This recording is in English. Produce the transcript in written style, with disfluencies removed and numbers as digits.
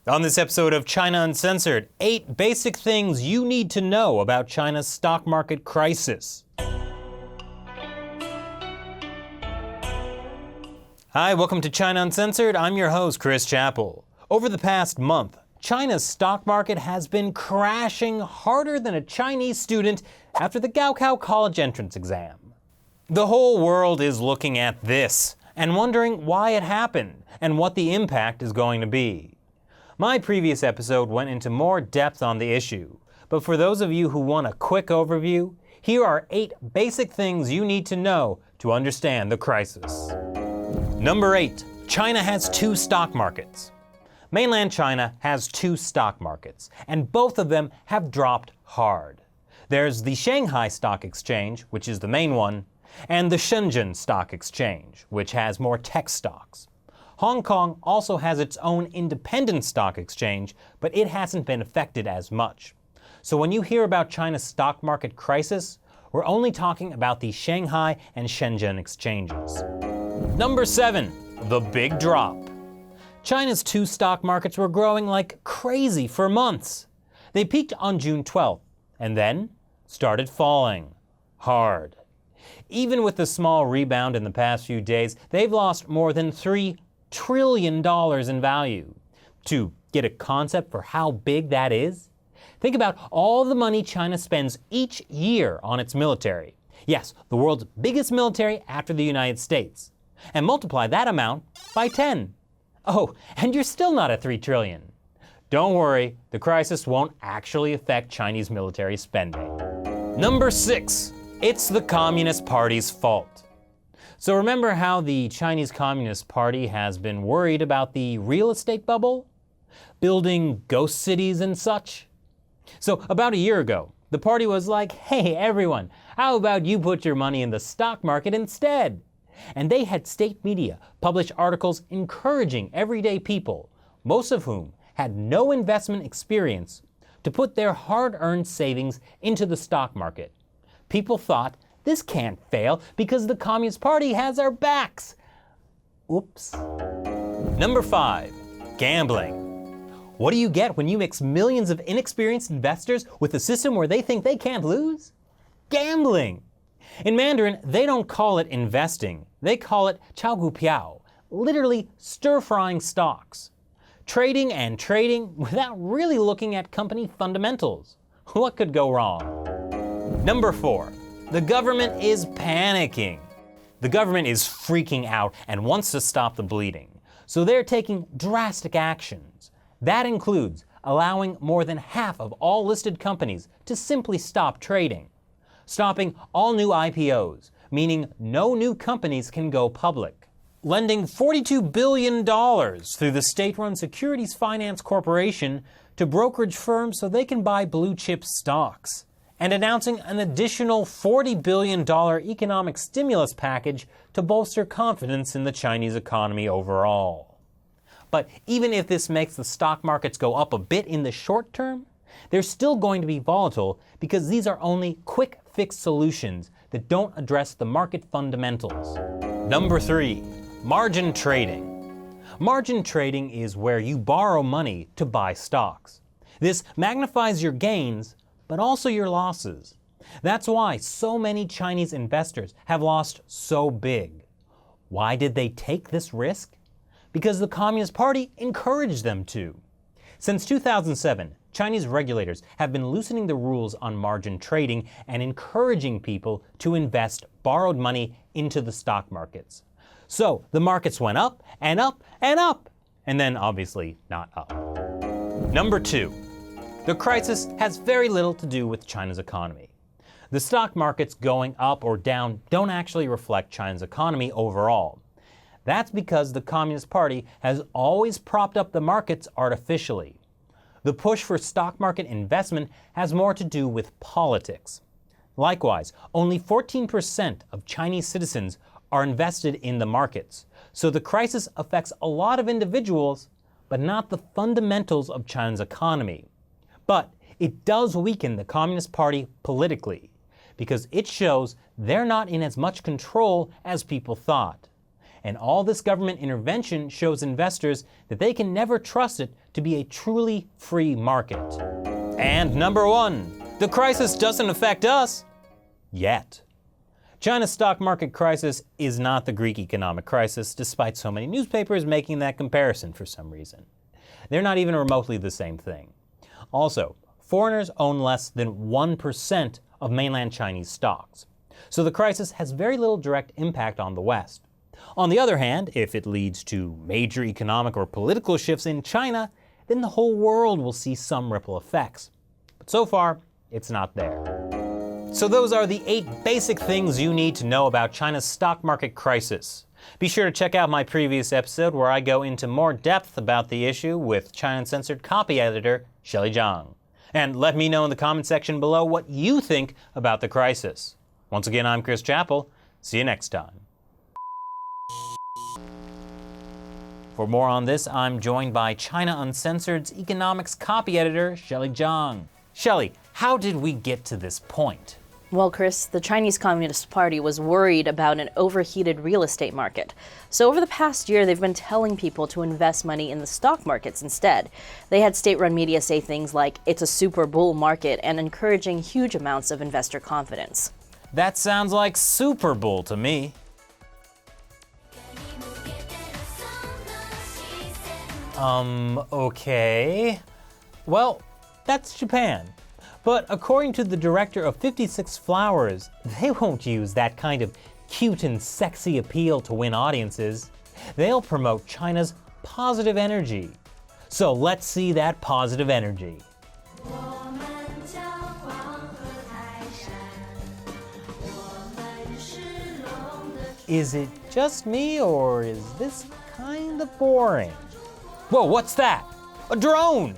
On this episode of China Uncensored, 8 basic things you need to know about China's stock market crisis. Hi, welcome to China Uncensored. I'm your host, Chris Chappell. Over the past month, China's stock market has been crashing harder than a Chinese student after the Gaokao college entrance exam. The whole world is looking at this and wondering why it happened and what the impact is going to be. My previous episode went into more depth on the issue, but for those of you who want a quick overview, here are 8 basic things you need to know to understand the crisis. Number 8. China has 2 stock markets. Mainland China has 2 stock markets, and both of them have dropped hard. There's the Shanghai Stock Exchange, which is the main one, and the Shenzhen Stock Exchange, which has more tech stocks. Hong Kong also has its own independent stock exchange, but it hasn't been affected as much. So when you hear about China's stock market crisis, we're only talking about the Shanghai and Shenzhen exchanges. Number 7. The big drop. China's 2 stock markets were growing like crazy for months. They peaked on June 12th and then started falling hard. Even with the small rebound in the past few days, they've lost more than $3 trillion in value. To get a concept for how big that is, think about all the money China spends each year on its military. Yes, the world's biggest military after the United States. And multiply that amount by 10. Oh, and you're still not at 3 trillion. Don't worry, the crisis won't actually affect Chinese military spending. Number 6. It's the Communist Party's fault. So remember how the Chinese Communist Party has been worried about the real estate bubble? Building ghost cities and such? So about a year ago, the party was like, hey everyone, how about you put your money in the stock market instead? And they had state media publish articles encouraging everyday people, most of whom had no investment experience, to put their hard-earned savings into the stock market. People thought, this can't fail because the Communist Party has our backs. Oops. Number 5. Gambling. What do you get when you mix millions of inexperienced investors with a system where they think they can't lose? Gambling. In Mandarin, they don't call it investing. They call it chao gu piao, literally stir-frying stocks. Trading and trading without really looking at company fundamentals. What could go wrong? Number 4. The government is panicking. The government is freaking out and wants to stop the bleeding. So they're taking drastic actions. That includes allowing more than half of all listed companies to simply stop trading. Stopping all new IPOs, meaning no new companies can go public. Lending $42 billion through the state-run Securities Finance Corporation to brokerage firms so they can buy blue-chip stocks. And announcing an additional $40 billion economic stimulus package to bolster confidence in the Chinese economy overall. But even if this makes the stock markets go up a bit in the short term, they're still going to be volatile because these are only quick fix solutions that don't address the market fundamentals. Number 3. Margin trading. Margin trading is where you borrow money to buy stocks. This magnifies your gains, but also your losses. That's why so many Chinese investors have lost so big. Why did they take this risk? Because the Communist Party encouraged them to. Since 2007, Chinese regulators have been loosening the rules on margin trading and encouraging people to invest borrowed money into the stock markets. So the markets went up and up and up, and then obviously not up. Number 2. The crisis has very little to do with China's economy. The stock markets going up or down don't actually reflect China's economy overall. That's because the Communist Party has always propped up the markets artificially. The push for stock market investment has more to do with politics. Likewise, only 14% of Chinese citizens are invested in the markets, so the crisis affects a lot of individuals, but not the fundamentals of China's economy. But it does weaken the Communist Party politically, because it shows they're not in as much control as people thought. And all this government intervention shows investors that they can never trust it to be a truly free market. And number 1, the crisis doesn't affect us yet. China's stock market crisis is not the Greek economic crisis, despite so many newspapers making that comparison for some reason. They're not even remotely the same thing. Also, foreigners own less than 1% of mainland Chinese stocks, so the crisis has very little direct impact on the West. On the other hand, if it leads to major economic or political shifts in China, then the whole world will see some ripple effects. But so far, it's not there. So those are the 8 basic things you need to know about China's stock market crisis. Be sure to check out my previous episode where I go into more depth about the issue with China Uncensored copy editor Shelley Zhang. And let me know in the comment section below what you think about the crisis. Once again, I'm Chris Chappell. See you next time. For more on this, I'm joined by China Uncensored's economics copy editor Shelley Zhang. Shelley, how did we get to this point? Well, Chris, the Chinese Communist Party was worried about an overheated real estate market. So over the past year, they've been telling people to invest money in the stock markets instead. They had state-run media say things like, it's a super bull market, and encouraging huge amounts of investor confidence. That sounds like Super Bowl to me. Okay. Well, that's Japan. But according to the director of 56 Flowers, they won't use that kind of cute and sexy appeal to win audiences. They'll promote China's positive energy. So let's see that positive energy. Is it just me, or is this kind of boring? Whoa, what's that? A drone!